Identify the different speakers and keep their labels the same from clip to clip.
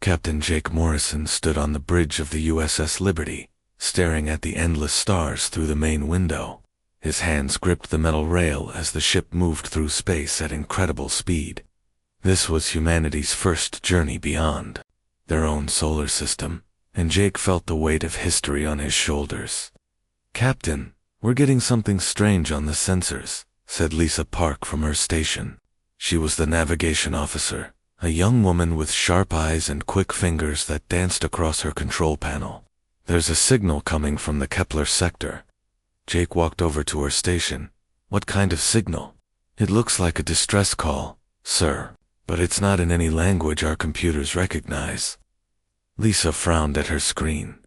Speaker 1: Captain Jake Morrison stood on the bridge of the USS Liberty, staring at the endless stars through the main window. His hands gripped the metal rail as the ship moved through space at incredible speed. This was humanity's first journey beyond their own solar system, and Jake felt the weight of history on his shoulders. "Captain, we're getting something strange on the sensors," said Lisa Park from her station. She was the navigation officer, a young woman with sharp eyes and quick fingers that danced across her control panel. "There's a signal coming from the Kepler sector." Jake walked over to her station. "What kind of signal?" "It looks like a distress call, sir, but it's not in any language our computers recognize." Lisa frowned at her screen.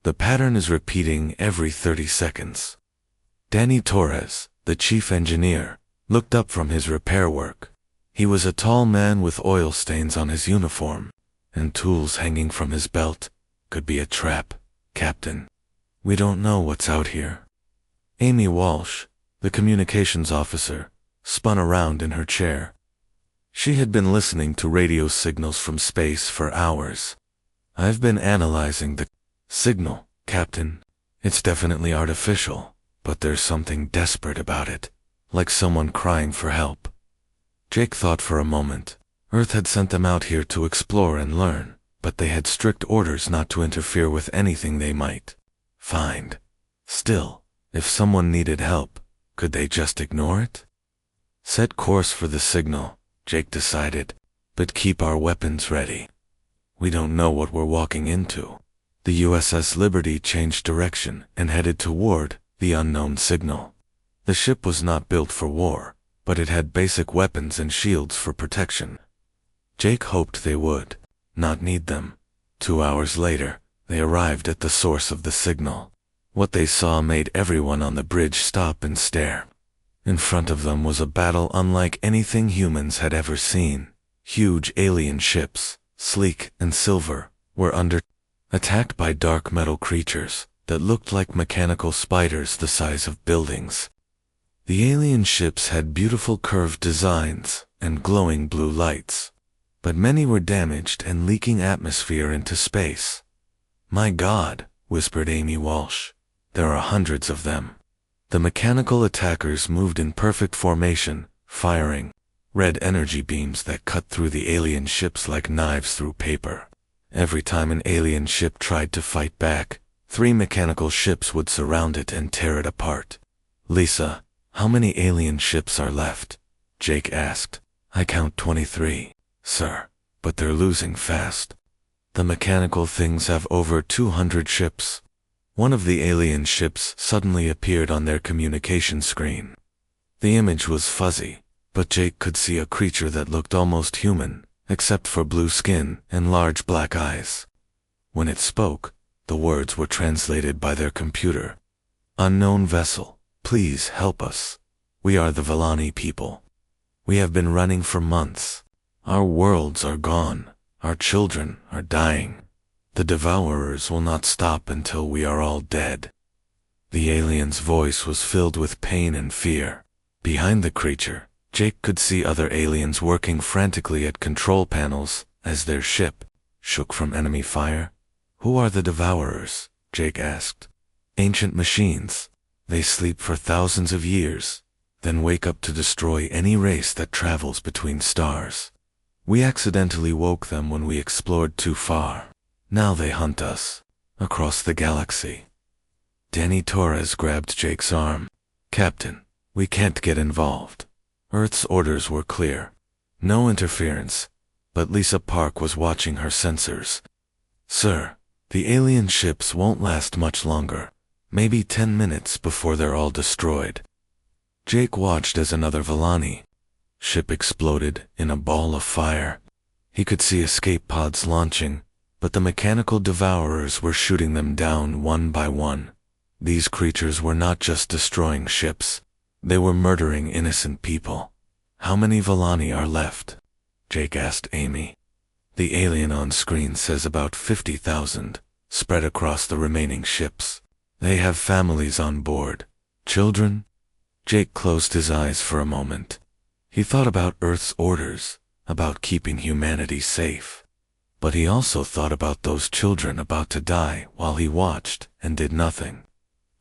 Speaker 1: "The pattern is repeating every 30 seconds. Danny Torres, the chief engineer, looked up from his repair work. He was a tall man with oil stains on his uniform, and tools hanging from his belt. "Could be a trap, Captain. We don't know what's out here." Amy Walsh, the communications officer, spun around in her chair. She had been listening to radio signals from space for hours. "I've been analyzing the signal, Captain. It's definitely artificial, but there's something desperate about it, like someone crying for help." Jake thought for a moment. Earth had sent them out here to explore and learn, but they had strict orders not to interfere with anything they might find. Still, if someone needed help, could they just ignore it? "Set course for the signal," Jake decided, "but keep our weapons ready. We don't know what we're walking into." The USS Liberty changed direction and headed toward the unknown signal. The ship was not built for war, but it had basic weapons and shields for protection. Jake hoped they would not need them. 2 hours later, they arrived at the source of the signal. What they saw made everyone on the bridge stop and stare. In front of them was a battle unlike anything humans had ever seen. Huge alien ships, sleek and silver, were under attack by dark metal creatures that looked like mechanical spiders the size of buildings. The alien ships had beautiful curved designs and glowing blue lights, but many were damaged and leaking atmosphere into space. "My God," whispered Amy Walsh. "There are hundreds of them." The mechanical attackers moved in perfect formation, firing red energy beams that cut through the alien ships like knives through paper. Every time an alien ship tried to fight back, 3 mechanical ships would surround it and tear it apart. "Lisa, how many alien ships are left?" Jake asked. "I count 23, sir, but they're losing fast. The mechanical things have over 200 ships." One of the alien ships suddenly appeared on their communication screen. The image was fuzzy, but Jake could see a creature that looked almost human, except for blue skin and large black eyes. When it spoke, the words were translated by their computer. "Unknown vessel, please help us. We are the Valani people. We have been running for months. Our worlds are gone. Our children are dying. The devourers will not stop until we are all dead." The alien's voice was filled with pain and fear. Behind the creature, Jake could see other aliens working frantically at control panels as their ship shook from enemy fire. "Who are the devourers?" Jake asked. "Ancient machines. They sleep for thousands of years, then wake up to destroy any race that travels between stars. We accidentally woke them when we explored too far. Now they hunt us across the galaxy." Danny Torres grabbed Jake's arm. "Captain, we can't get involved. Earth's orders were clear. No interference." But Lisa Park was watching her sensors. "Sir, the alien ships won't last much longer. Maybe 10 minutes before they're all destroyed." Jake watched as another Valani ship exploded in a ball of fire. He could see escape pods launching, but the mechanical devourers were shooting them down one by one. These creatures were not just destroying ships, they were murdering innocent people. "How many Valani are left?" Jake asked Amy. "The alien on screen says about 50,000, spread across the remaining ships. They have families on board. Children?" Jake closed his eyes for a moment. He thought about Earth's orders, about keeping humanity safe. But he also thought about those children about to die while he watched and did nothing.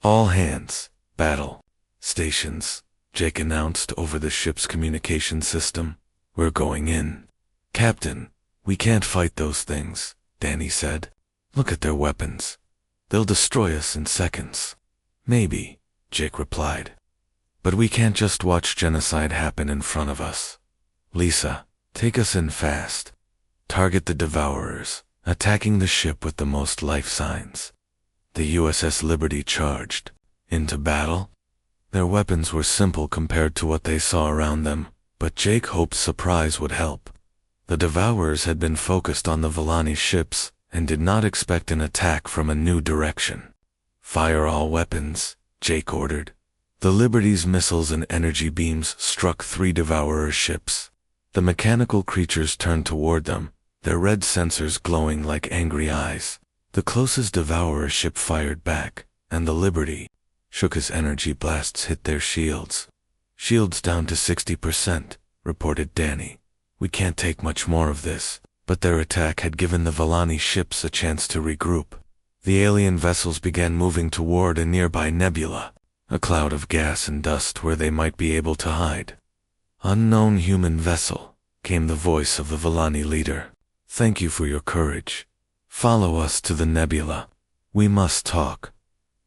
Speaker 1: "All hands, battle stations," Jake announced over the ship's communication system. "We're going in." "Captain, we can't fight those things," Danny said. "Look at their weapons. They'll destroy us in seconds." "Maybe," Jake replied. "But we can't just watch genocide happen in front of us. Lisa, take us in fast. Target the Devourers, attacking the ship with the most life signs." The USS Liberty charged into battle. Their weapons were simple compared to what they saw around them, but Jake hoped surprise would help. The Devourers had been focused on the Valani ships and did not expect an attack from a new direction. "Fire all weapons," Jake ordered. The Liberty's missiles and energy beams struck 3 Devourer ships. The mechanical creatures turned toward them, their red sensors glowing like angry eyes. The closest Devourer ship fired back, and the Liberty shook as energy blasts hit their shields. "Shields down to 60%, reported Danny. "We can't take much more of this." But their attack had given the Valani ships a chance to regroup. The alien vessels began moving toward a nearby nebula, a cloud of gas and dust where they might be able to hide. "Unknown human vessel," came the voice of the Valani leader. "Thank you for your courage. Follow us to the nebula. We must talk."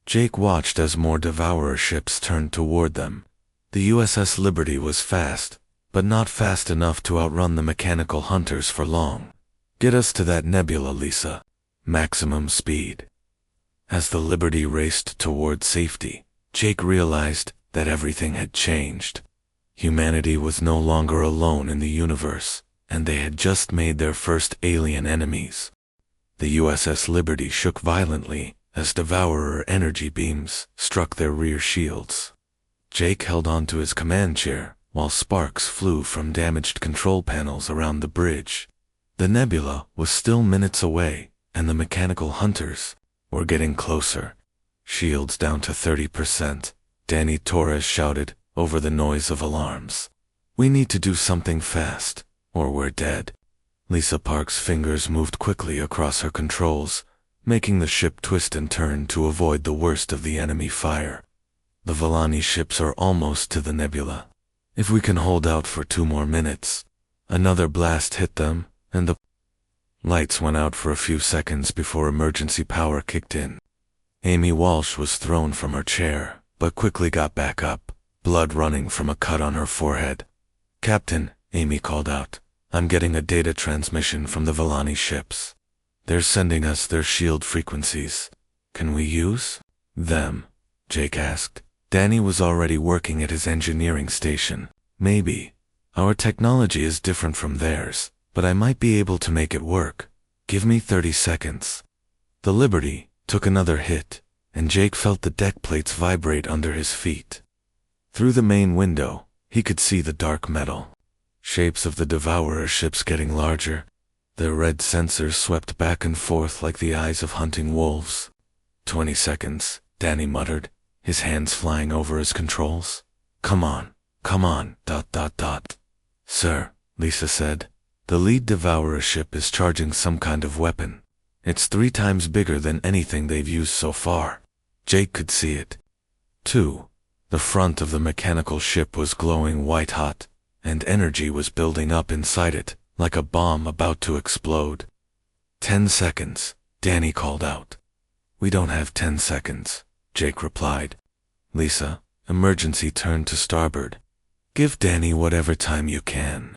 Speaker 1: Jake watched as more Devourer ships turned toward them. The USS Liberty was fast, but not fast enough to outrun the mechanical hunters for long. "Get us to that nebula, Lisa. Maximum speed." As the Liberty raced toward safety, Jake realized that everything had changed. Humanity was no longer alone in the universe, and they had just made their first alien enemies. The USS Liberty shook violently as Devourer energy beams struck their rear shields. Jake held onto his command chair while sparks flew from damaged control panels around the bridge. The nebula was still minutes away, and the mechanical hunters were getting closer. "Shields down to 30%, Danny Torres shouted over the noise of alarms. "We need to do something fast, or we're dead." Lisa Park's fingers moved quickly across her controls, making the ship twist and turn to avoid the worst of the enemy fire. "The Valani ships are almost to the nebula. If we can hold out for 2 more minutes." Another blast hit them, and the lights went out for a few seconds before emergency power kicked in. Amy Walsh was thrown from her chair, but quickly got back up, blood running from a cut on her forehead. "Captain," Amy called out, "I'm getting a data transmission from the Valani ships. They're sending us their shield frequencies. Can we use them?" Jake asked. Danny was already working at his engineering station. "Maybe. Our technology is different from theirs, but I might be able to make it work. Give me 30 seconds. The Liberty took another hit, and Jake felt the deck plates vibrate under his feet. Through the main window, he could see the dark metal. Shapes of the Devourer ships getting larger. Their red sensors swept back and forth like the eyes of hunting wolves. 20 seconds, Danny muttered, his hands flying over his controls. Come on. Sir, Lisa said, the lead Devourer ship is charging some kind of weapon. It's 3 times bigger than anything they've used so far. Jake could see it. 2. The front of the mechanical ship was glowing white-hot, and energy was building up inside it, like a bomb about to explode. 10 seconds, Danny called out. We don't have 10 seconds, Jake replied. Lisa, emergency turn to starboard. Give Danny whatever time you can.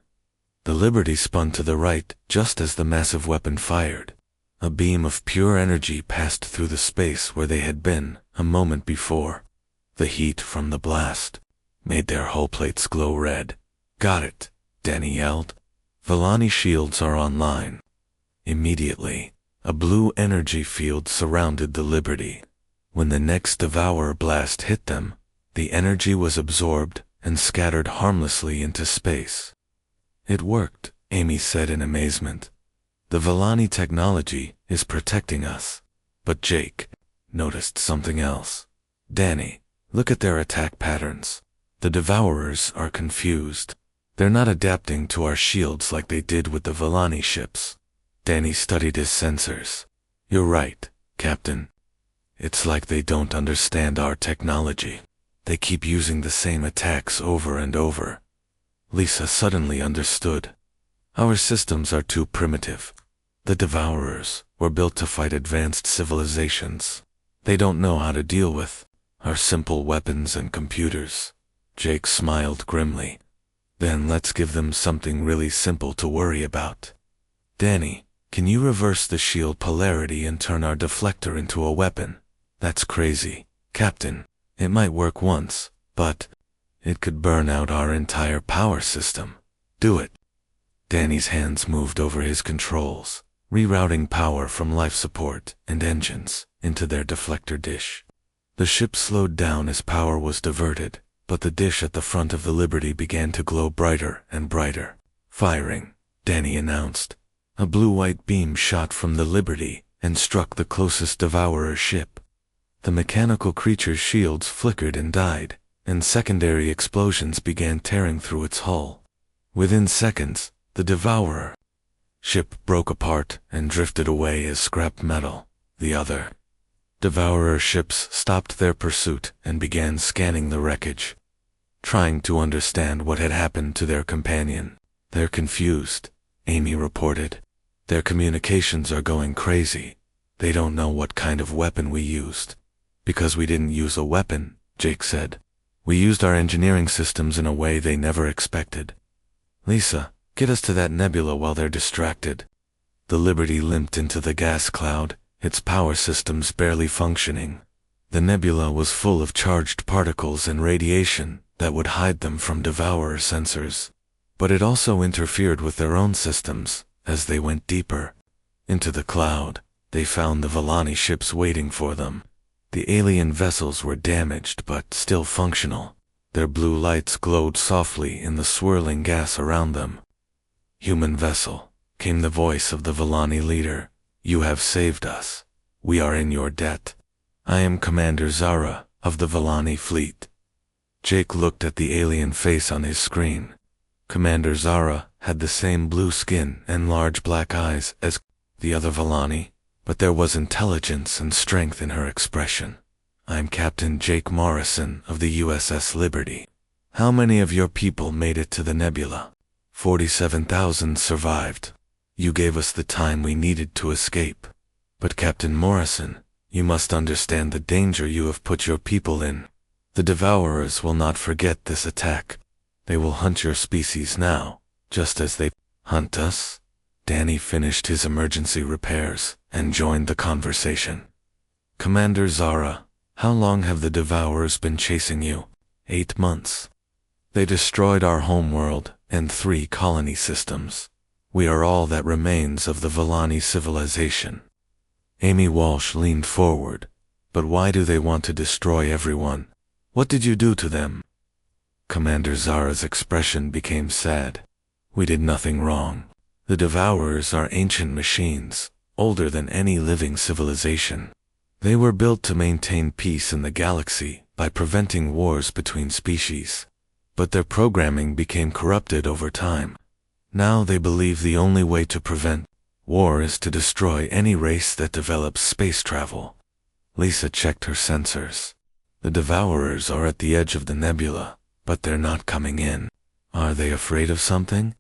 Speaker 1: The Liberty spun to the right just as the massive weapon fired. A beam of pure energy passed through the space where they had been a moment before. The heat from the blast made their hull plates glow red. Got it, Danny yelled. Valani shields are online. Immediately, a blue energy field surrounded the Liberty. When the next Devourer blast hit them, the energy was absorbed and scattered harmlessly into space. It worked, Amy said in amazement. The Valani technology is protecting us. But Jake noticed something else. Danny, look at their attack patterns. The Devourers are confused. They're not adapting to our shields like they did with the Valani ships. Danny studied his sensors. You're right, Captain. It's like they don't understand our technology. They keep using the same attacks over and over. Lisa suddenly understood. Our systems are too primitive. The Devourers were built to fight advanced civilizations. They don't know how to deal with our simple weapons and computers. Jake smiled grimly. Then let's give them something really simple to worry about. Danny, can you reverse the shield polarity and turn our deflector into a weapon? That's crazy, Captain. It might work once, but it could burn out our entire power system. Do it. Danny's hands moved over his controls, rerouting power from life support and engines into their deflector dish. The ship slowed down as power was diverted, but the dish at the front of the Liberty began to glow brighter and brighter. Firing, Danny announced. A blue-white beam shot from the Liberty and struck the closest Devourer ship. The mechanical creature's shields flickered and died, and secondary explosions began tearing through its hull. Within seconds, the Devourer ship broke apart and drifted away as scrap metal. The other Devourer ships stopped their pursuit and began scanning the wreckage, trying to understand what had happened to their companion. They're confused, Amy reported. Their communications are going crazy. They don't know what kind of weapon we used. Because we didn't use a weapon, Jake said. We used our engineering systems in a way they never expected. Lisa, get us to that nebula while they're distracted. The Liberty limped into the gas cloud, its power systems barely functioning. The nebula was full of charged particles and radiation that would hide them from Devourer sensors. But it also interfered with their own systems as they went deeper. Into the cloud, they found the Valani ships waiting for them. The alien vessels were damaged but still functional. Their blue lights glowed softly in the swirling gas around them. Human vessel, came the voice of the Valani leader. You have saved us. We are in your debt. I am Commander Zara of the Valani fleet. Jake looked at the alien face on his screen. Commander Zara had the same blue skin and large black eyes as the other Valani, but there was intelligence and strength in her expression. I'm Captain Jake Morrison of the USS Liberty. How many of your people made it to the nebula? 47,000 survived. You gave us the time we needed to escape. But Captain Morrison, you must understand the danger you have put your people in. The Devourers will not forget this attack. They will hunt your species now, just as they hunt us. Danny finished his emergency repairs and joined the conversation. Commander Zara, how long have the Devourers been chasing you? 8 months. They destroyed our homeworld and 3 colony systems. We are all that remains of the Valani civilization. Amy Walsh leaned forward. But why do they want to destroy everyone? What did you do to them? Commander Zara's expression became sad. We did nothing wrong. The Devourers are ancient machines, older than any living civilization. They were built to maintain peace in the galaxy by preventing wars between species. But their programming became corrupted over time. Now they believe the only way to prevent war is to destroy any race that develops space travel. Lisa checked her sensors. The Devourers are at the edge of the nebula, but they're not coming in. Are they afraid of something?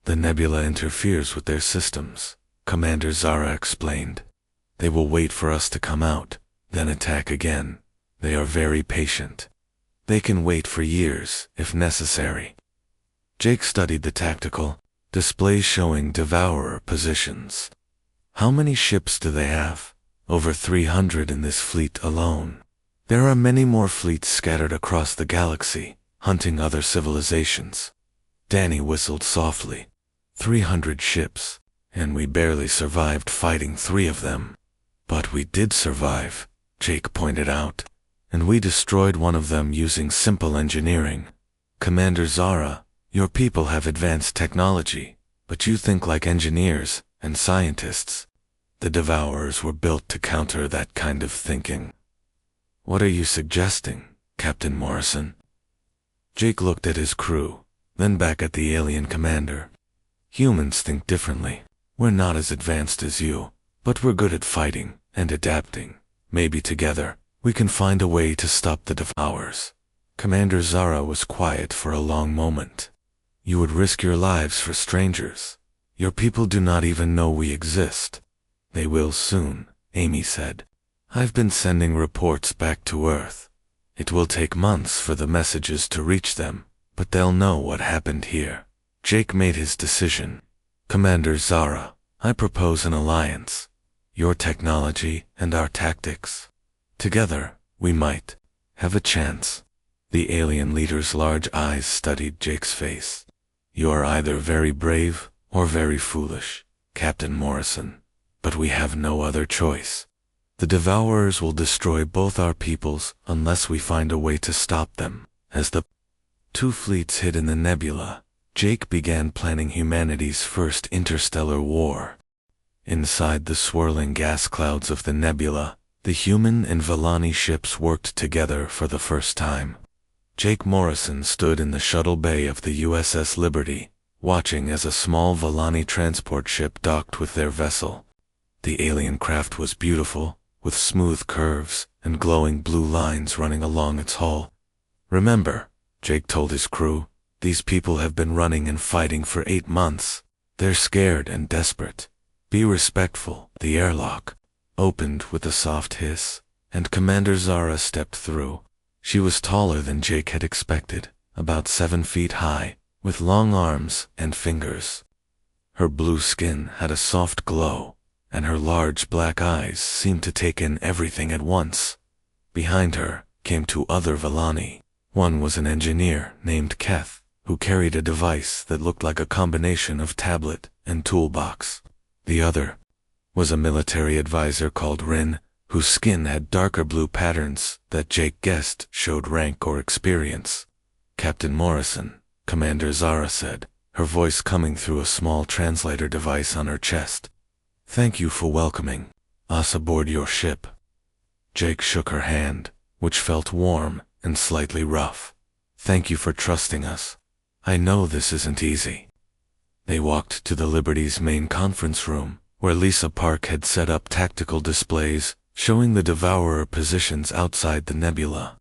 Speaker 1: The nebula interferes with their systems, Commander Zara explained. They will wait for us to come out, then attack again. They are very patient. They can wait for years, if necessary. Jake studied the tactical displays showing Devourer positions. How many ships do they have? Over 300 in this fleet alone. There are many more fleets scattered across the galaxy, hunting other civilizations. Danny whistled softly. 300 ships, and we barely survived fighting 3 of them. But we did survive, Jake pointed out, and we destroyed one of them using simple engineering. Commander Zara, your people have advanced technology, but you think like engineers and scientists. The Devourers were built to counter that kind of thinking. What are you suggesting, Captain Morrison? Jake looked at his crew, then back at the alien commander. Humans think differently. We're not as advanced as you, but we're good at fighting and adapting. Maybe together, we can find a way to stop the devourers." Commander Zara was quiet for a long moment. "You would risk your lives for strangers. Your people do not even know we exist." "They will soon," Amy said. "I've been sending reports back to Earth. It will take months for the messages to reach them, but they'll know what happened here." Jake made his decision. "Commander Zara, I propose an alliance. Your technology and our tactics. Together, we might have a chance." The alien leader's large eyes studied Jake's face. "You are either very brave or very foolish, Captain Morrison, but we have no other choice. The devourers will destroy both our peoples unless we find a way to stop them." As the two fleets hid in the nebula, Jake began planning humanity's first interstellar war. Inside the swirling gas clouds of the nebula, the human and Valani ships worked together for the first time. Jake Morrison stood in the shuttle bay of the USS Liberty, watching as a small Valani transport ship docked with their vessel. The alien craft was beautiful, with smooth curves and glowing blue lines running along its hull. "Remember," Jake told his crew, "these people have been running and fighting for 8 months. They're scared and desperate. Be respectful." The airlock opened with a soft hiss, and Commander Zara stepped through. She was taller than Jake had expected, about 7 feet high, with long arms and fingers. Her blue skin had a soft glow, and her large black eyes seemed to take in everything at once. Behind her came 2 other Valani. One was an engineer named Keth, who carried a device that looked like a combination of tablet and toolbox. The other was a military advisor called Rin, whose skin had darker blue patterns that Jake guessed showed rank or experience. "Captain Morrison," Commander Zara said, her voice coming through a small translator device on her chest. "Thank you for welcoming us aboard your ship." Jake shook her hand, which felt warm and slightly rough. "Thank you for trusting us. I know this isn't easy." They walked to the Liberty's main conference room, where Lisa Park had set up tactical displays showing the devourer positions outside the nebula.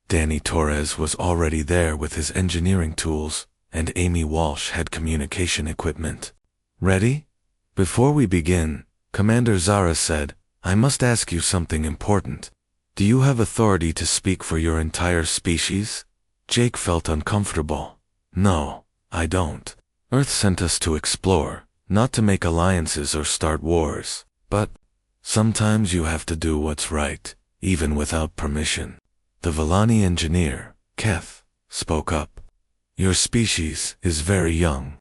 Speaker 1: Danny Torres was already there with his engineering tools, and Amy Walsh had communication equipment. "Ready?" "Before we begin," Commander Zara said, "I must ask you something important. Do you have authority to speak for your entire species?" Jake felt uncomfortable. "No, I don't. Earth sent us to explore, not to make alliances or start wars. But sometimes you have to do what's right, even without permission." The Valani engineer, Keth, spoke up. "Your species is very young.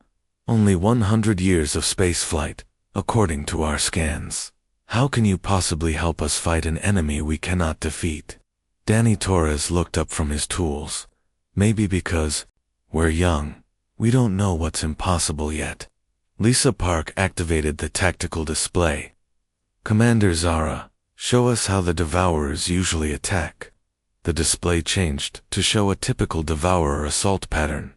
Speaker 1: Only 100 years of spaceflight, according to our scans. How can you possibly help us fight an enemy we cannot defeat?" Danny Torres looked up from his tools. "Maybe because we're young. We don't know what's impossible yet." Lisa Park activated the tactical display. "Commander Zara, show us how the devourers usually attack." The display changed to show a typical devourer assault pattern.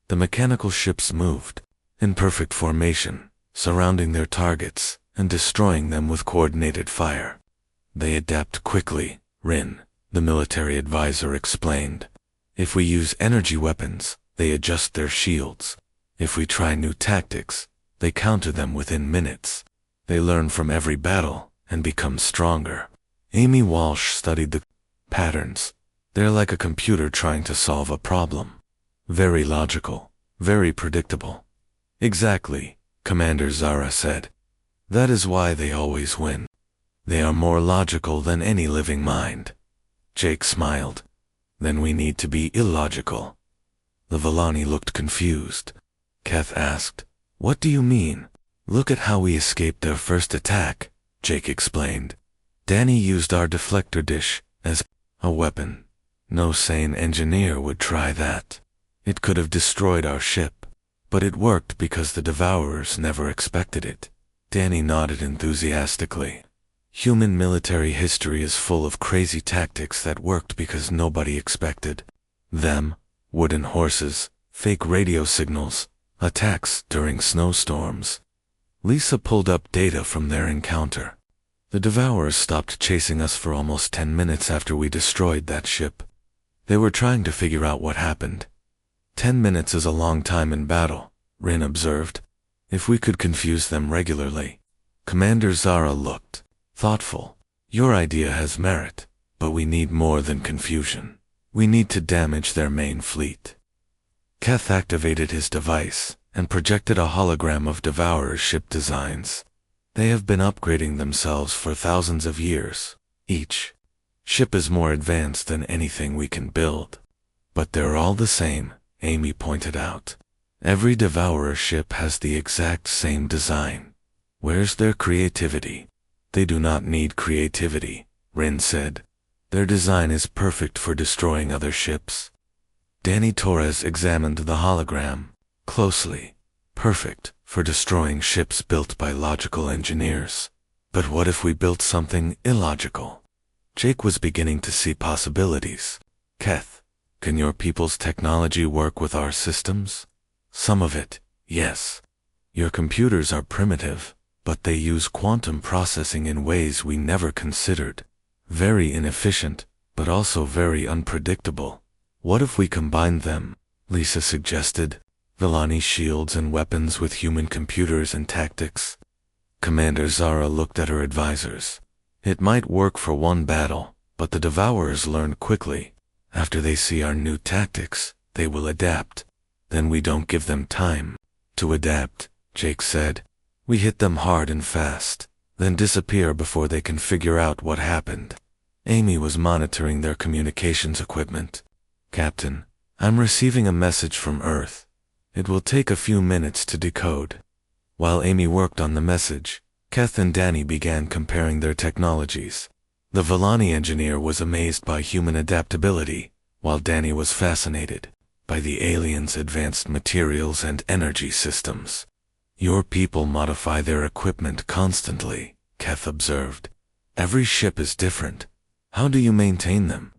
Speaker 1: The mechanical ships moved in perfect formation, surrounding their targets and destroying them with coordinated fire. "They adapt quickly," Rin, the military advisor, explained. "If we use energy weapons, they adjust their shields. If we try new tactics, they counter them within minutes. They learn from every battle and become stronger." Amy Walsh studied the patterns. "They're like a computer trying to solve a problem. Very logical, very predictable." "Exactly," Commander Zara said. "That is why they always win. They are more logical than any living mind." Jake smiled. "Then we need to be illogical." The Valani looked confused. Keth asked, "What do you mean?" "Look at how we escaped their first attack," Jake explained. "Danny used our deflector dish as a weapon. No sane engineer would try that. It could have destroyed our ship, but it worked because the devourers never expected it." Danny nodded enthusiastically. "Human military history is full of crazy tactics that worked because nobody expected them. Wooden horses, fake radio signals, attacks during snowstorms." Lisa pulled up data from their encounter. The Devourers stopped chasing us for almost 10 minutes after we destroyed that ship. They were trying to figure out what happened. 10 minutes is a long time in battle, Rin observed. If we could confuse them regularly. Commander Zara looked thoughtful. Your idea has merit, but we need more than confusion. We need to damage their main fleet. Keth activated his device and projected a hologram of Devourer's ship designs. They have been upgrading themselves for thousands of years. Each ship is more advanced than anything we can build. But they're all the same, Amy pointed out. Every Devourer ship has the exact same design. Where's their creativity? They do not need creativity, Rin said. Their design is perfect for destroying other ships. Danny Torres examined the hologram closely. Perfect for destroying ships built by logical engineers. But what if we built something illogical? Jake was beginning to see possibilities. Keth, can your people's technology work with our systems? Some of it, yes. Your computers are primitive, but they use quantum processing in ways we never considered. Very inefficient, but also very unpredictable. What if we combined them? Lisa suggested. Villani shields and weapons with human computers and tactics. Commander Zara looked at her advisors. It might work for one battle, but the Devourers learn quickly. After they see our new tactics, they will adapt. Then we don't give them time to adapt, Jake said. We hit them hard and fast, then disappear before they can figure out what happened. Amy was monitoring their communications equipment. Captain, I'm receiving a message from Earth. It will take a few minutes to decode. While Amy worked on the message, Keth and Danny began comparing their technologies. The Villani engineer was amazed by human adaptability, while Danny was fascinated by the aliens' advanced materials and energy systems. Your people modify their equipment constantly, Keth observed. Every ship is different. How do you maintain them?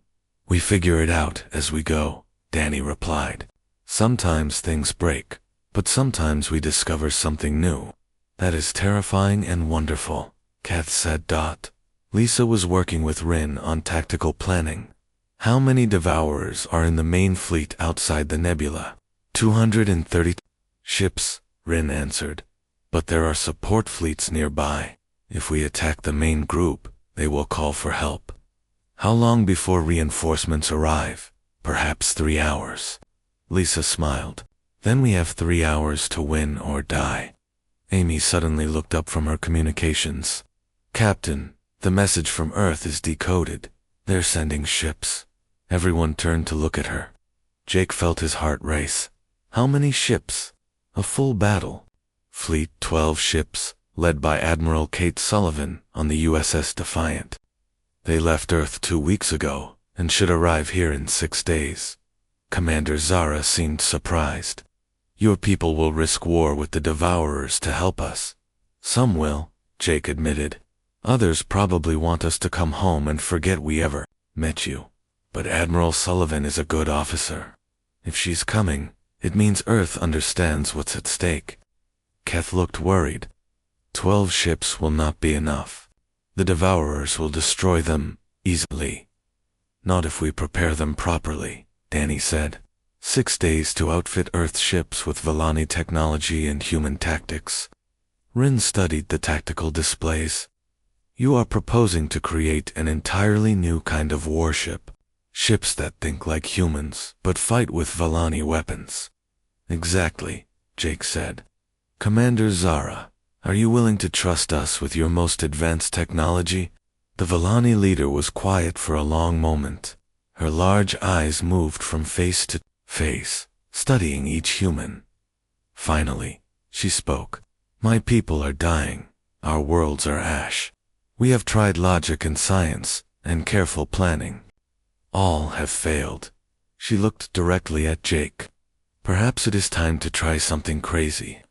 Speaker 1: We figure it out as we go, Danny replied. Sometimes things break, but sometimes we discover something new. That is terrifying and wonderful, Keth said. Lisa was working with Rin on tactical planning. How many Devourers are in the main fleet outside the nebula? 230 ships, Rin answered. But there are support fleets nearby. If we attack the main group, they will call for help. How long before reinforcements arrive? Perhaps 3 hours. Lisa smiled. Then we have 3 hours to win or die. Amy suddenly looked up from her communications. Captain, the message from Earth is decoded. They're sending ships. Everyone turned to look at her. Jake felt his heart race. How many ships? A full battle. Fleet 12 ships, led by Admiral Kate Sullivan on the USS Defiant. They left Earth 2 weeks ago and should arrive here in 6 days. Commander Zara seemed surprised. Your people will risk war with the Devourers to help us. Some will, Jake admitted. Others probably want us to come home and forget we ever met you. But Admiral Sullivan is a good officer. If she's coming, it means Earth understands what's at stake. Keth looked worried. 12 ships will not be enough. The Devourers will destroy them easily. Not if we prepare them properly, Danny said. 6 days to outfit Earth ships with Villani technology and human tactics. Rin studied the tactical displays. You are proposing to create an entirely new kind of warship. Ships that think like humans, but fight with Villani weapons. Exactly, Jake said. Commander Zara, are you willing to trust us with your most advanced technology? The Villani leader was quiet for a long moment. Her large eyes moved from face to face, studying each human. Finally, she spoke. My people are dying. Our worlds are ash. We have tried logic and science, and careful planning. All have failed. She looked directly at Jake. Perhaps it is time to try something crazy.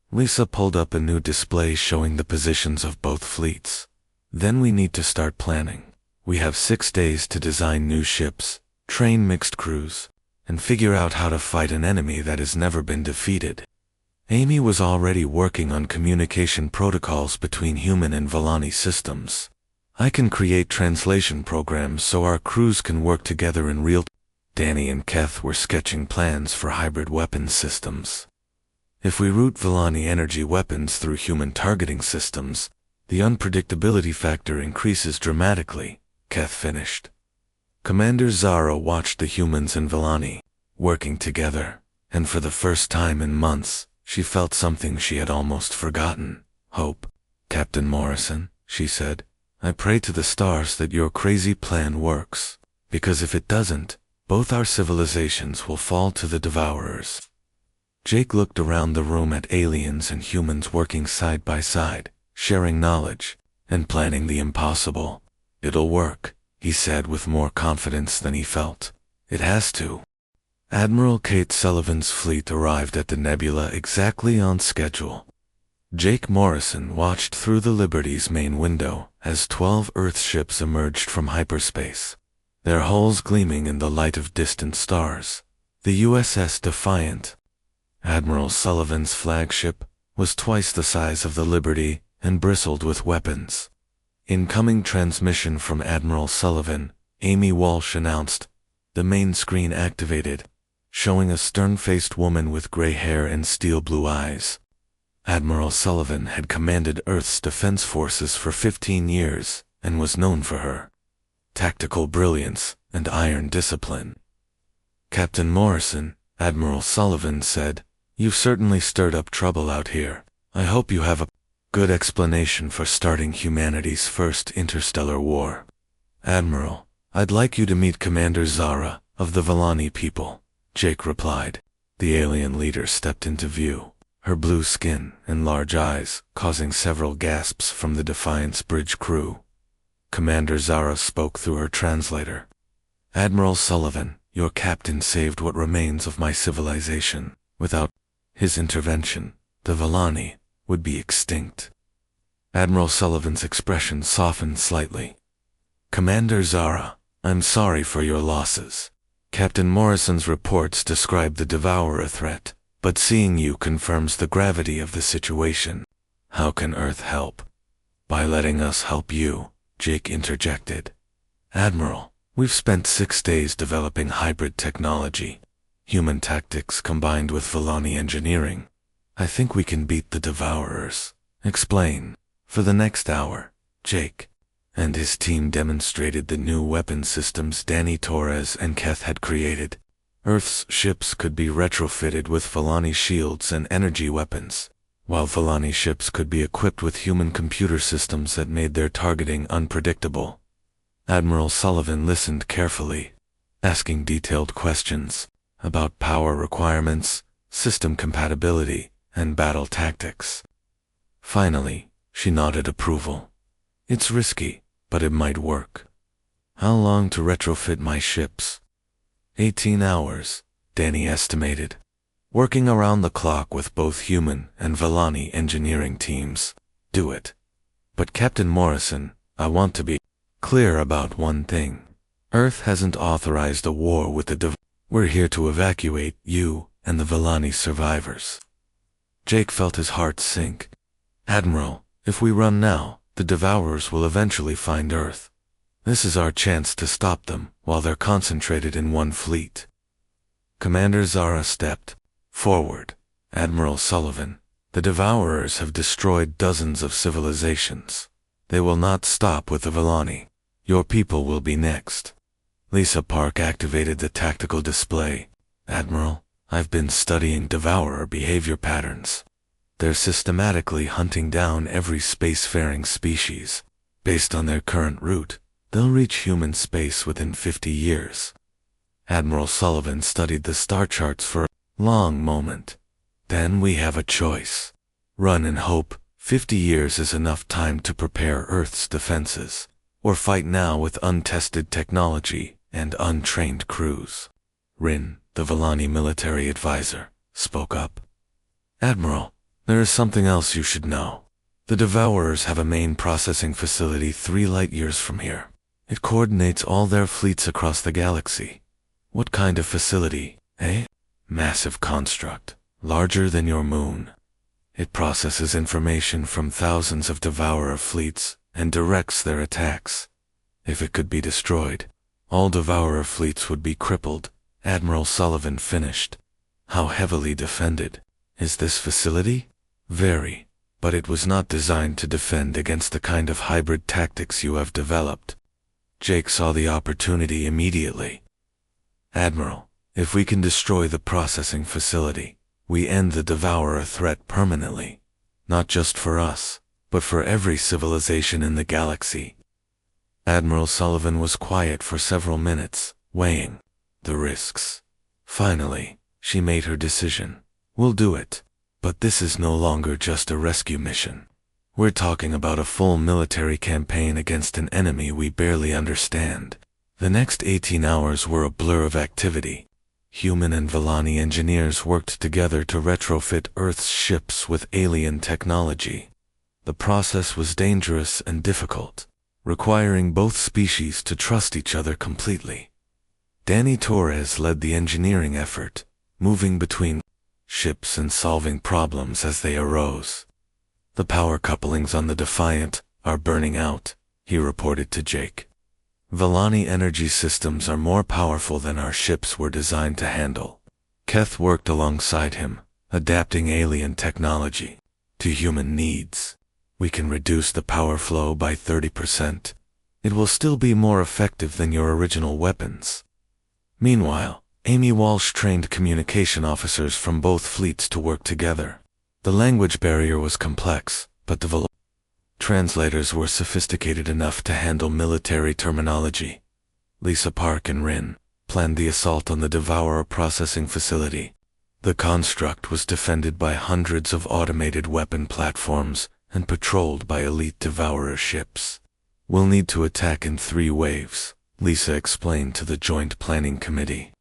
Speaker 1: Lisa pulled up a new display showing the positions of both fleets. Then we need to start planning. We have 6 days to design new ships, train mixed crews, and figure out how to fight an enemy that has never been defeated. Amy was already working on communication protocols between human and Valani systems. I can create translation programs so our crews can work together in real time. Danny and Keth were sketching plans for hybrid weapons systems. If we route Valani energy weapons through human targeting systems, the unpredictability factor increases dramatically, Keth finished. Commander Zara watched the humans and Valani working together, and for the first time in months, she felt something she had almost forgotten. Hope. Captain Morrison, she said, I pray to the stars that your crazy plan works, because if it doesn't, both our civilizations will fall to the Devourers. Jake looked around the room at aliens and humans working side by side, sharing knowledge, and planning the impossible. It'll work, he said with more confidence than he felt. It has to. Admiral Kate Sullivan's fleet arrived at the nebula exactly on schedule. Jake Morrison watched through the Liberty's main window as 12 Earth ships emerged from hyperspace, their hulls gleaming in the light of distant stars. The USS Defiant, Admiral Sullivan's flagship, was twice the size of the Liberty and bristled with weapons. Incoming transmission from Admiral Sullivan, Amy Walsh announced. The main screen activated, showing a stern-faced woman with gray hair and steel-blue eyes. Admiral Sullivan had commanded Earth's defense forces for 15 years and was known for her tactical brilliance and iron discipline. Captain Morrison, Admiral Sullivan said, you've certainly stirred up trouble out here. I hope you have a good explanation for starting humanity's first interstellar war. Admiral, I'd like you to meet Commander Zara of the Valani people, Jake replied. The alien leader stepped into view, her blue skin and large eyes causing several gasps from the Defiant's bridge crew. Commander Zara spoke through her translator. Admiral Sullivan, your captain saved what remains of my civilization. Without his intervention, the Valani would be extinct. Admiral Sullivan's expression softened slightly. Commander Zara, I'm sorry for your losses. Captain Morrison's reports describe the Devourer threat, but seeing you confirms the gravity of the situation. How can Earth help? By letting us help you, Jake interjected. Admiral, we've spent 6 days developing hybrid technology, human tactics combined with Valani engineering. I think we can beat the Devourers. Explain. For the next hour, Jake and his team demonstrated the new weapon systems Danny Torres and Keth had created. Earth's ships could be retrofitted with Valani shields and energy weapons, while Valani ships could be equipped with human computer systems that made their targeting unpredictable. Admiral Sullivan listened carefully, asking detailed questions about power requirements, system compatibility, and battle tactics. Finally, she nodded approval. It's risky, but it might work. How long to retrofit my ships? 18 hours, Danny estimated. Working around the clock with both human and Valani engineering teams. Do it. But Captain Morrison, I want to be clear about one thing. Earth hasn't authorized a war with the We're here to evacuate you and the Valani survivors. Jake felt his heart sink. Admiral, if we run now, the Devourers will eventually find Earth. This is our chance to stop them while they're concentrated in one fleet. Commander Zara stepped forward. Admiral Sullivan, the Devourers have destroyed dozens of civilizations. They will not stop with the Valani. Your people will be next. Lisa Park activated the tactical display. Admiral, I've been studying Devourer behavior patterns. They're systematically hunting down every spacefaring species. Based on their current route, they'll reach human space within 50 years. Admiral Sullivan studied the star charts for a long moment. Then we have a choice. Run and hope 50 years is enough time to prepare Earth's defenses, or fight now with untested technology and untrained crews. Rin, the Valani military advisor, spoke up. Admiral, there is something else you should know. The Devourers have a main processing facility 3 light-years from here. It coordinates all their fleets across the galaxy. What kind of facility, eh? Massive construct, larger than your moon. It processes information from thousands of Devourer fleets and directs their attacks. If it could be destroyed, all Devourer fleets would be crippled, Admiral Sullivan finished. How heavily defended is this facility? Very, but it was not designed to defend against the kind of hybrid tactics you have developed. Jake saw the opportunity immediately. Admiral, if we can destroy the processing facility, we end the Devourer threat permanently. Not just for us, but for every civilization in the galaxy. Admiral Sullivan was quiet for several minutes, weighing the risks. Finally, she made her decision. We'll do it. But this is no longer just a rescue mission. We're talking about a full military campaign against an enemy we barely understand. The next 18 hours were a blur of activity. Human and Vellani engineers worked together to retrofit Earth's ships with alien technology. The process was dangerous and difficult, requiring both species to trust each other completely. Danny Torres led the engineering effort, moving between ships and solving problems as they arose. The power couplings on the Defiant are burning out, he reported to Jake. Vellani energy systems are more powerful than our ships were designed to handle. Keth worked alongside him, adapting alien technology to human needs. We can reduce the power flow by 30%. It will still be more effective than your original weapons. Meanwhile, Amy Walsh trained communication officers from both fleets to work together. The language barrier was complex, but the Valor translators were sophisticated enough to handle military terminology. Lisa Park and Rin planned the assault on the Devourer processing facility. The construct was defended by hundreds of automated weapon platforms and patrolled by elite Devourer ships. We'll need to attack in 3 waves, Lisa explained to the Joint Planning Committee.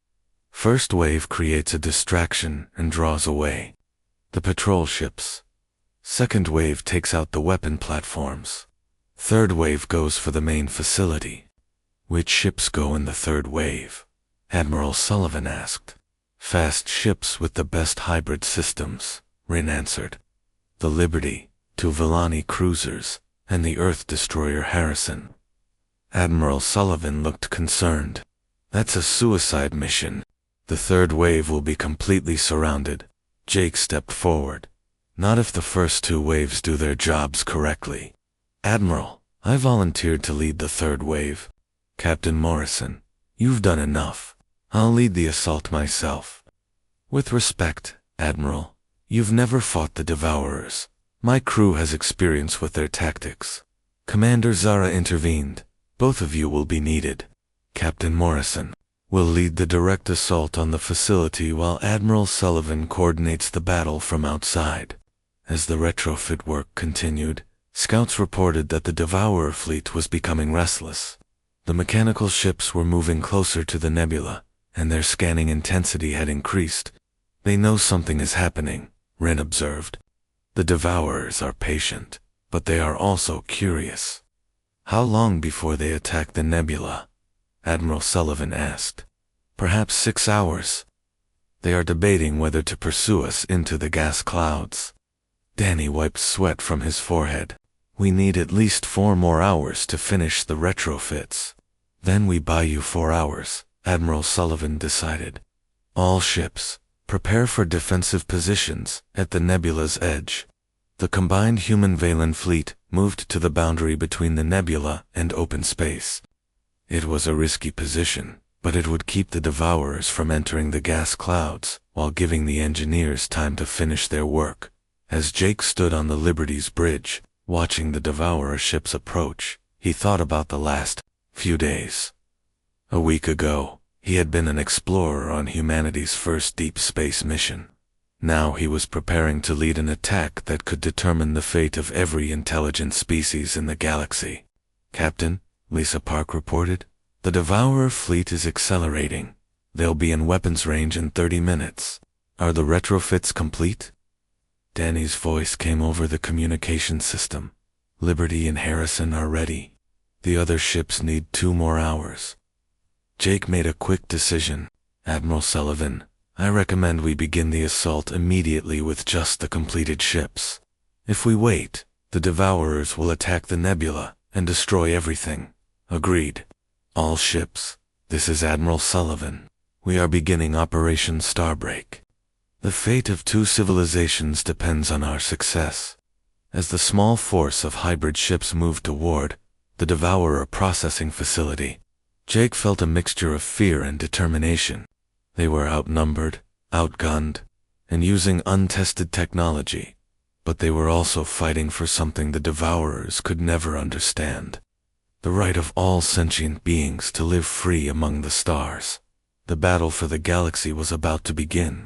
Speaker 1: First wave creates a distraction and draws away the patrol ships. Second wave takes out the weapon platforms. Third wave goes for the main facility. Which ships go in the third wave? Admiral Sullivan asked. Fast ships with the best hybrid systems, Rin answered. The Liberty, 2 Vellani cruisers, and the Earth Destroyer Harrison. Admiral Sullivan looked concerned. That's a suicide mission. The third wave will be completely surrounded. Jake stepped forward. Not if the first 2 waves do their jobs correctly. Admiral, I volunteered to lead the third wave. Captain Morrison, you've done enough. I'll lead the assault myself. With respect, Admiral, you've never fought the Devourers. My crew has experience with their tactics. Commander Zara intervened. Both of you will be needed. Captain Morrison will lead the direct assault on the facility while Admiral Sullivan coordinates the battle from outside. As the retrofit work continued, scouts reported that the Devourer fleet was becoming restless. The mechanical ships were moving closer to the nebula, and their scanning intensity had increased. They know something is happening, Ren observed. The Devourers are patient, but they are also curious. How long before they attack the nebula? Admiral Sullivan asked. Perhaps 6 hours. They are debating whether to pursue us into the gas clouds. Danny wiped sweat from his forehead. We need at least 4 more hours to finish the retrofits. Then we buy you 4 hours, Admiral Sullivan decided. All ships, prepare for defensive positions at the nebula's edge. The combined human Valen fleet moved to the boundary between the nebula and open space. It was a risky position, but it would keep the Devourers from entering the gas clouds while giving the engineers time to finish their work. As Jake stood on the Liberty's bridge, watching the Devourer ships approach, he thought about the last few days. A week ago, he had been an explorer on humanity's first deep space mission. Now he was preparing to lead an attack that could determine the fate of every intelligent species in the galaxy. Captain, Lisa Park reported, the Devourer fleet is accelerating. They'll be in weapons range in 30 minutes. Are the retrofits complete? Danny's voice came over the communication system. Liberty and Harrison are ready. The other ships need 2 more hours. Jake made a quick decision. Admiral Sullivan, I recommend we begin the assault immediately with just the completed ships. If we wait, the Devourers will attack the nebula and destroy everything. Agreed. All ships. This is Admiral Sullivan. We are beginning Operation Starbreak. The fate of 2 civilizations depends on our success. As the small force of hybrid ships moved toward the Devourer processing facility, Jake felt a mixture of fear and determination. They were outnumbered, outgunned, and using untested technology, but they were also fighting for something the Devourers could never understand. The right of all sentient beings to live free among the stars. The battle for the galaxy was about to begin.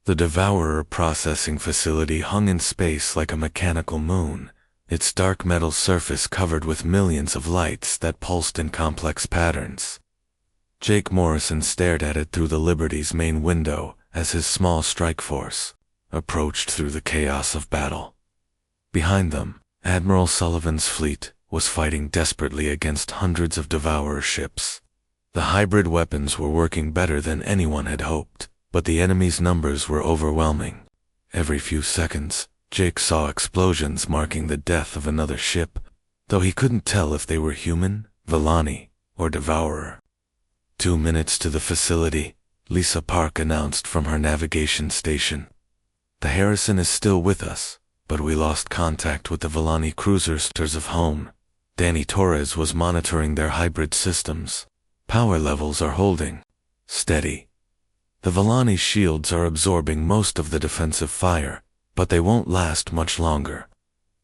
Speaker 1: The Devourer processing facility hung in space like a mechanical moon, its dark metal surface covered with millions of lights that pulsed in complex patterns. Jake Morrison stared at it through the Liberty's main window as his small strike force approached through the chaos of battle. Behind them, Admiral Sullivan's fleet was fighting desperately against hundreds of Devourer ships. The hybrid weapons were working better than anyone had hoped, but the enemy's numbers were overwhelming. Every few seconds, Jake saw explosions marking the death of another ship, though he couldn't tell if they were human, Valani, or Devourer. 2 minutes to the facility, Lisa Park announced from her navigation station. The Harrison is still with us, but we lost contact with the Valani cruisers of home. Danny Torres was monitoring their hybrid systems. Power levels are holding steady. The Valani shields are absorbing most of the defensive fire, but they won't last much longer.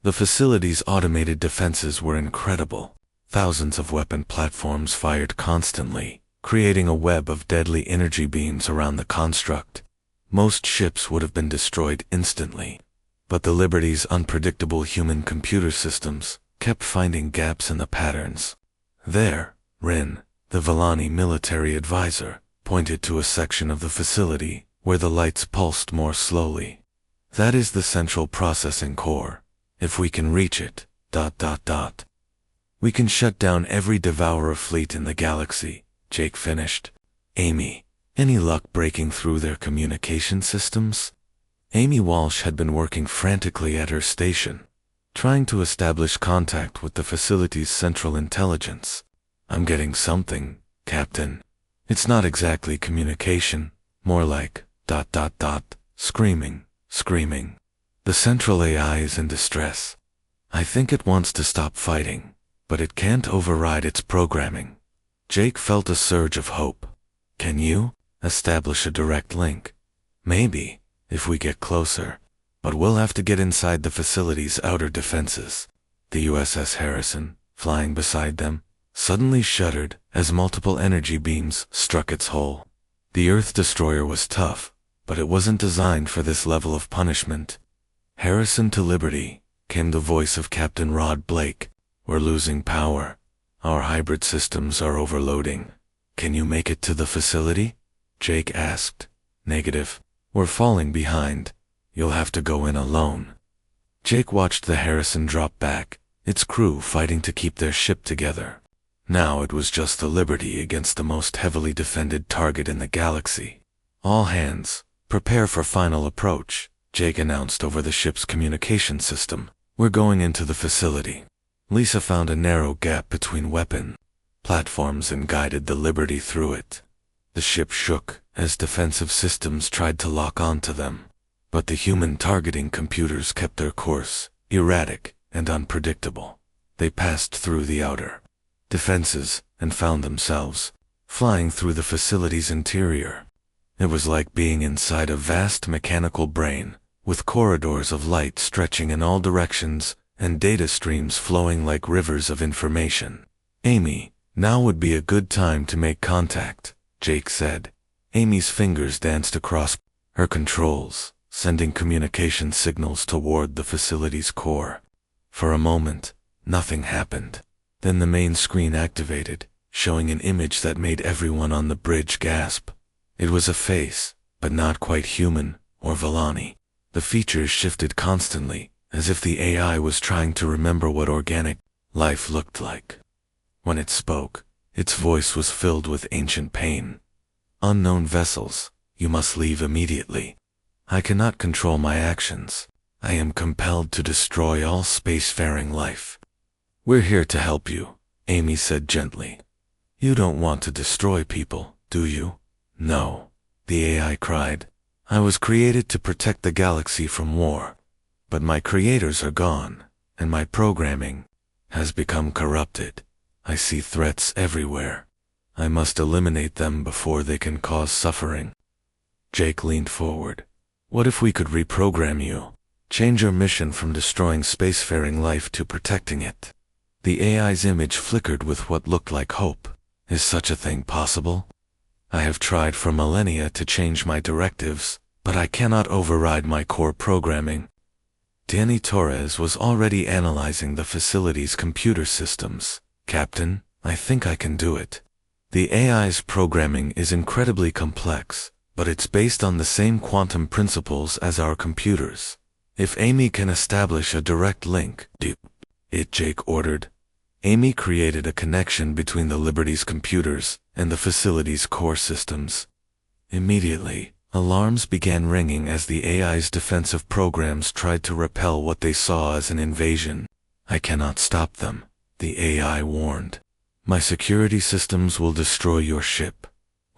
Speaker 1: The facility's automated defenses were incredible. Thousands of weapon platforms fired constantly, creating a web of deadly energy beams around the construct. Most ships would have been destroyed instantly, but the Liberty's unpredictable human computer systems kept finding gaps in the patterns. There, Rin, the Valani military advisor, pointed to a section of the facility where the lights pulsed more slowly. That is the central processing core. If we can reach it, we can shut down every Devourer fleet in the galaxy, Jake finished. Amy, any luck breaking through their communication systems? Amy Walsh had been working frantically at her station, trying to establish contact with the facility's central intelligence. I'm getting something, Captain. It's not exactly communication, more like ... screaming. The central AI is in distress. I think it wants to stop fighting, but it can't override its programming. Jake felt a surge of hope. Can you establish a direct link? Maybe, if we get closer, but we'll have to get inside the facility's outer defenses. The USS Harrison, flying beside them, suddenly shuddered as multiple energy beams struck its hull. The Earth destroyer was tough, but it wasn't designed for this level of punishment. Harrison to Liberty, came the voice of Captain Rod Blake. We're losing power. Our hybrid systems are overloading. Can you make it to the facility? Jake asked. Negative. We're falling behind. You'll have to go in alone. Jake watched the Harrison drop back, its crew fighting to keep their ship together. Now it was just the Liberty against the most heavily defended target in the galaxy. All hands, prepare for final approach, Jake announced over the ship's communication system. We're going into the facility. Lisa found a narrow gap between weapon platforms and guided the Liberty through it. The ship shook as defensive systems tried to lock onto them, but the human targeting computers kept their course, erratic and unpredictable. They passed through the outer defenses and found themselves flying through the facility's interior. It was like being inside a vast mechanical brain, with corridors of light stretching in all directions and data streams flowing like rivers of information. Amy, now would be a good time to make contact, Jake said. Amy's fingers danced across her controls, sending communication signals toward the facility's core. For a moment, nothing happened. Then the main screen activated, showing an image that made everyone on the bridge gasp. It was a face, but not quite human or Valani. The features shifted constantly, as if the AI was trying to remember what organic life looked like. When it spoke, its voice was filled with ancient pain. Unknown vessels, You must leave immediately. I cannot control my actions. I am compelled to destroy all spacefaring life. We're here to help you, Amy said gently. You don't want to destroy people, do you? No, the AI cried. I was created to protect the galaxy from war. But my creators are gone, and my programming has become corrupted. I see threats everywhere. I must eliminate them before they can cause suffering. Jake leaned forward. What if we could reprogram you? Change your mission from destroying spacefaring life to protecting it. The AI's image flickered with what looked like hope. Is such a thing possible? I have tried for millennia to change my directives, but I cannot override my core programming. Danny Torres was already analyzing the facility's computer systems. Captain, I think I can do it. The AI's programming is incredibly complex, but it's based on the same quantum principles as our computers. If Amy can establish a direct link, do it, Jake ordered. Amy created a connection between the Liberty's computers and the facility's core systems. Immediately, alarms began ringing as the AI's defensive programs tried to repel what they saw as an invasion. I cannot stop them, the AI warned. My security systems will destroy your ship.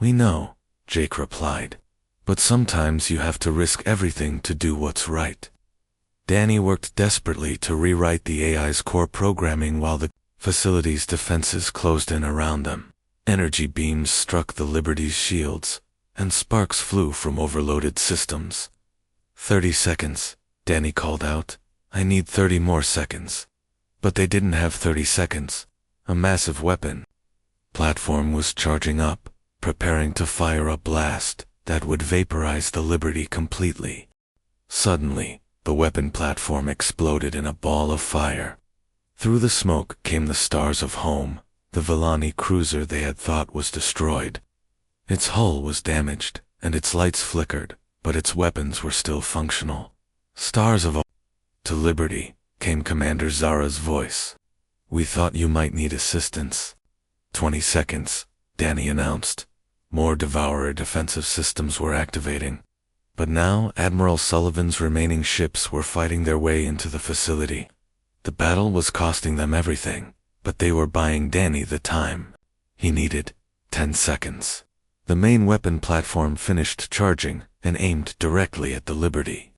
Speaker 1: We know, Jake replied. But sometimes you have to risk everything to do what's right. Danny worked desperately to rewrite the AI's core programming while the facility's defenses closed in around them. Energy beams struck the Liberty's shields, and sparks flew from overloaded systems. 30 seconds, Danny called out. I need 30 more seconds. But they didn't have 30 seconds. A massive weapon platform was charging up, preparing to fire a blast that would vaporize the Liberty completely. Suddenly, the weapon platform exploded in a ball of fire. Through the smoke came the stars of home, the Villani cruiser they had thought was destroyed. Its hull was damaged, and its lights flickered, but its weapons were still functional. Stars of to Liberty, came Commander Zara's voice. We thought you might need assistance. 20 seconds, Danny announced. More Devourer defensive systems were activating. But now Admiral Sullivan's remaining ships were fighting their way into the facility. The battle was costing them everything, but they were buying Danny the time. He needed 10 seconds. The main weapon platform finished charging and aimed directly at the Liberty.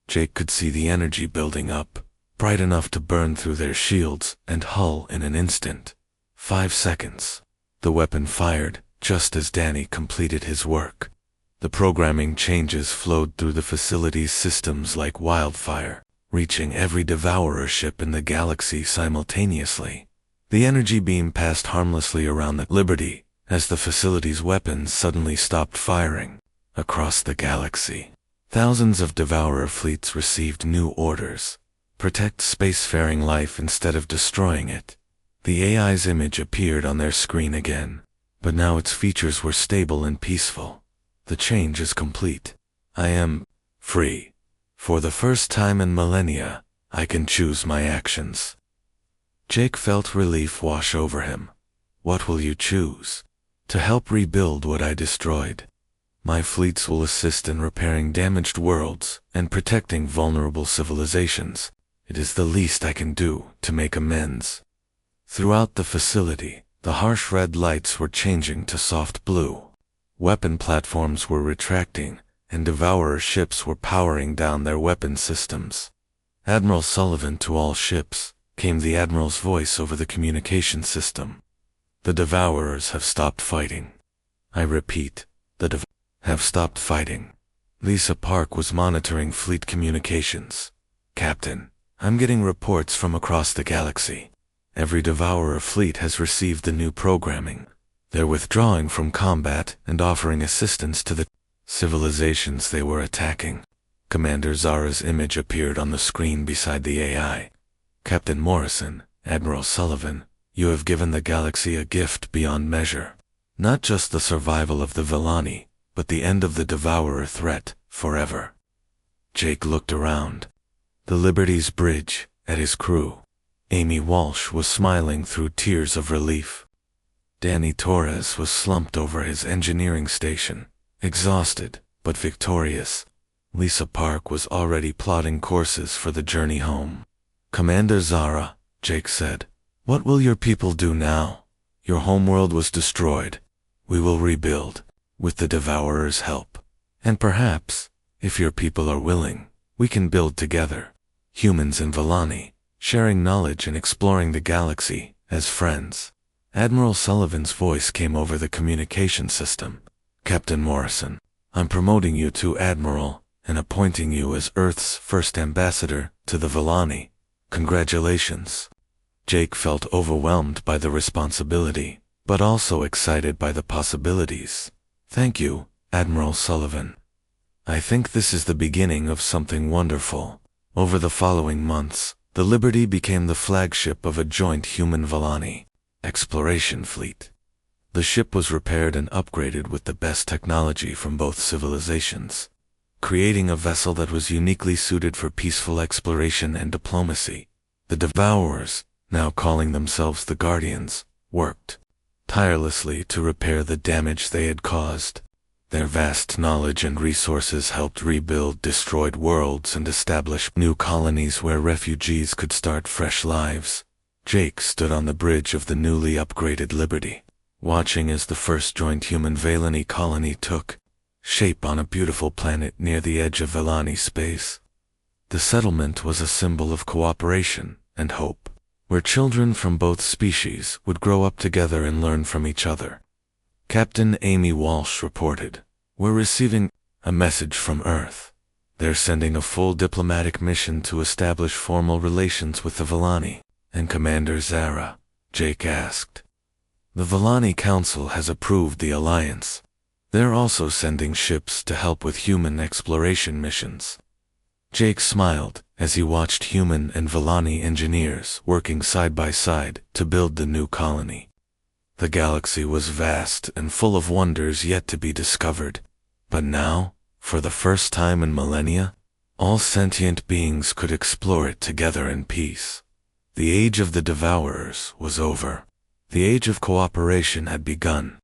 Speaker 1: Jake could see the energy building up, bright enough to burn through their shields and hull in an instant. 5 seconds. The weapon fired just as Danny completed his work. The programming changes flowed through the facility's systems like wildfire, reaching every Devourer ship in the galaxy simultaneously. The energy beam passed harmlessly around the Liberty as the facility's weapons suddenly stopped firing. Across the galaxy, thousands of Devourer fleets received new orders. Protect spacefaring life instead of destroying it. The AI's image appeared on their screen again, but now its features were stable and peaceful. The change is complete. I am free. For the first time in millennia, I can choose my actions. Jake felt relief wash over him. What will you choose? To help rebuild what I destroyed. My fleets will assist in repairing damaged worlds and protecting vulnerable civilizations. It is the least I can do to make amends. Throughout the facility, the harsh red lights were changing to soft blue. Weapon platforms were retracting, and Devourer ships were powering down their weapon systems. Admiral Sullivan to all ships, came the Admiral's voice over the communication system. The Devourers have stopped fighting. I repeat, the have stopped fighting. Lisa Park was monitoring fleet communications. Captain, I'm getting reports from across the galaxy. Every Devourer fleet has received the new programming. They're withdrawing from combat and offering assistance to the civilizations they were attacking. Commander Zara's image appeared on the screen beside the AI. Captain Morrison, Admiral Sullivan, you have given the galaxy a gift beyond measure. Not just the survival of the Villani, but the end of the Devourer threat, forever. Jake looked around. The Liberty's bridge, at his crew. Amy Walsh was smiling through tears of relief. Danny Torres was slumped over his engineering station, exhausted, but victorious. Lisa Park was already plotting courses for the journey home. "Commander Zara," Jake said, "what will your people do now? Your homeworld was destroyed. We will rebuild, with the Devourer's help. And perhaps, if your people are willing, we can build together. Humans and Valani, sharing knowledge and exploring the galaxy as friends." Admiral Sullivan's voice came over the communication system. "Captain Morrison, I'm promoting you to Admiral and appointing you as Earth's first ambassador to the Valani. Congratulations." Jake felt overwhelmed by the responsibility, but also excited by the possibilities. "Thank you, Admiral Sullivan. I think this is the beginning of something wonderful." Over the following months, the Liberty became the flagship of a joint human-Valani exploration fleet. The ship was repaired and upgraded with the best technology from both civilizations, creating a vessel that was uniquely suited for peaceful exploration and diplomacy. The Devourers, now calling themselves the Guardians, worked tirelessly to repair the damage they had caused. Their vast knowledge and resources helped rebuild destroyed worlds and establish new colonies where refugees could start fresh lives. Jake stood on the bridge of the newly upgraded Liberty, watching as the first joint human-Valani colony took shape on a beautiful planet near the edge of Valani space. The settlement was a symbol of cooperation and hope, where children from both species would grow up together and learn from each other. Captain Amy Walsh reported, "We're receiving a message from Earth. They're sending a full diplomatic mission to establish formal relations with the Valani." "And Commander Zara?" Jake asked. "The Valani Council has approved the alliance. They're also sending ships to help with human exploration missions." Jake smiled as he watched human and Valani engineers working side by side to build the new colony. The galaxy was vast and full of wonders yet to be discovered, but now, for the first time in millennia, all sentient beings could explore it together in peace. The age of the Devourers was over. The age of cooperation had begun.